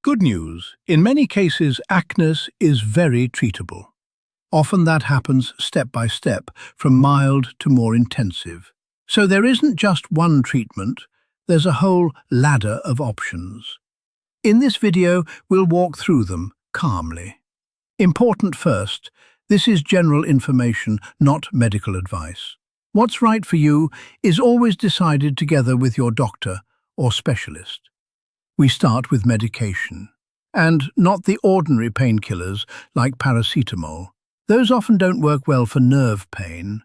Good news. In many cases, ACNES is very treatable. Often that happens step by step, from mild to more intensive. So there isn't just one treatment, there's a whole ladder of options. In this video, we'll walk through them calmly. Important first, this is general information, not medical advice. What's right for you is always decided together with your doctor or specialist. We start with medication, and not the ordinary painkillers like paracetamol. Those often don't work well for nerve pain.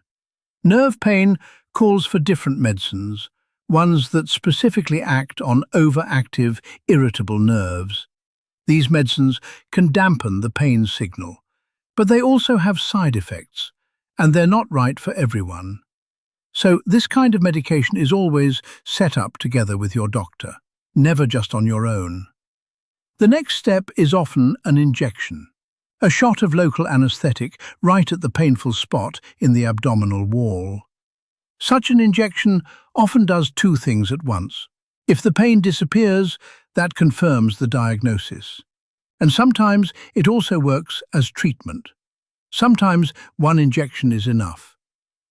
Nerve pain calls for different medicines, ones that specifically act on overactive, irritable nerves. These medicines can dampen the pain signal, but they also have side effects, and they're not right for everyone. So this kind of medication is always set up together with your doctor, never just on your own. The next step is often an injection, a shot of local anesthetic right at the painful spot in the abdominal wall. Such an injection often does two things at once. If the pain disappears, that confirms the diagnosis. And sometimes it also works as treatment. Sometimes one injection is enough.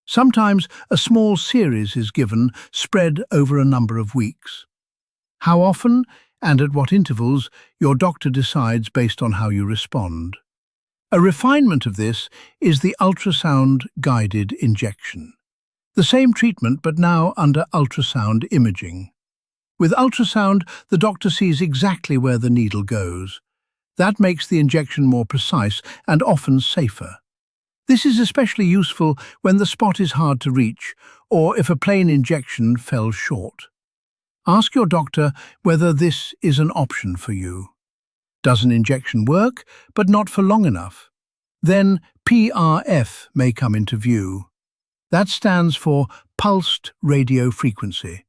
Sometimes a small series is given, spread over a number of weeks. How often and at what intervals, your doctor decides based on how you respond. A refinement of this is the ultrasound-guided injection. The same treatment, but now under ultrasound imaging. With ultrasound, the doctor sees exactly where the needle goes. That makes the injection more precise and often safer. This is especially useful when the spot is hard to reach or if a plain injection fell short. Ask your doctor whether this is an option for you. Does an injection work, but not for long enough? Then PRF may come into view. That stands for pulsed radio frequency.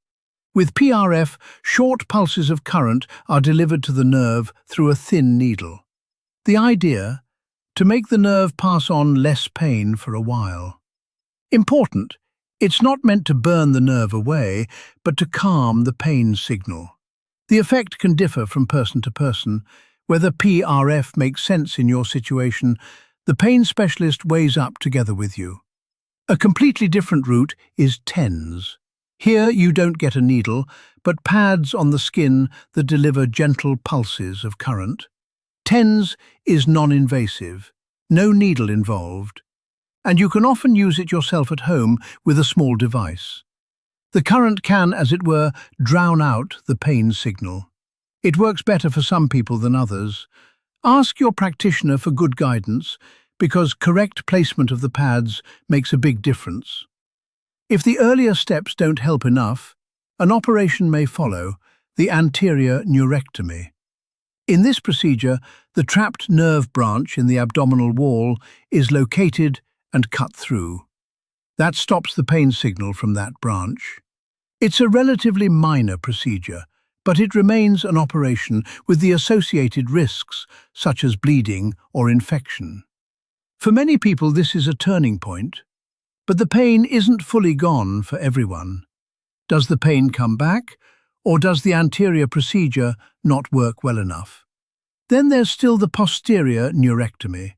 With PRF, short pulses of current are delivered to the nerve through a thin needle. The idea? To make the nerve pass on less pain for a while. Important, it's not meant to burn the nerve away, but to calm the pain signal. The effect can differ from person to person. Whether PRF makes sense in your situation, the pain specialist weighs up together with you. A completely different route is TENS. Here you don't get a needle, but pads on the skin that deliver gentle pulses of current. TENS is non-invasive, no needle involved, and you can often use it yourself at home with a small device. The current can, as it were, drown out the pain signal. It works better for some people than others. Ask your practitioner for good guidance, because correct placement of the pads makes a big difference. If the earlier steps don't help enough, an operation may follow, the anterior neurectomy. In this procedure, the trapped nerve branch in the abdominal wall is located and cut through. That stops the pain signal from that branch. It's a relatively minor procedure, but it remains an operation with the associated risks, such as bleeding or infection. For many people, this is a turning point. But the pain isn't fully gone for everyone. Does the pain come back, or does the anterior procedure not work well enough? Then there's still the posterior neurectomy.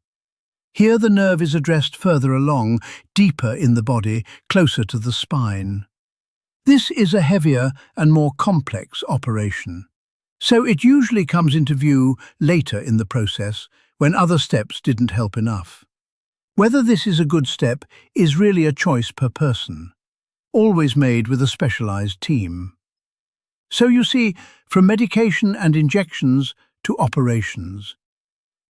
Here the nerve is addressed further along, deeper in the body, closer to the spine. This is a heavier and more complex operation. So it usually comes into view later in the process, when other steps didn't help enough. Whether this is a good step is really a choice per person, always made with a specialized team. So you see, from medication and injections to operations.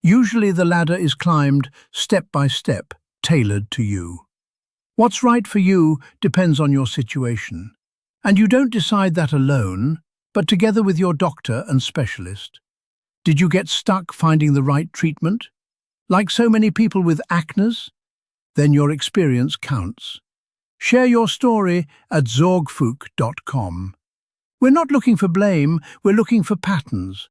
Usually the ladder is climbed step by step, tailored to you. What's right for you depends on your situation. And you don't decide that alone, but together with your doctor and specialist. Did you get stuck finding the right treatment? Like so many people with ACNES? Then your experience counts. Share your story at Zorgfuik.com. We're not looking for blame, we're looking for patterns.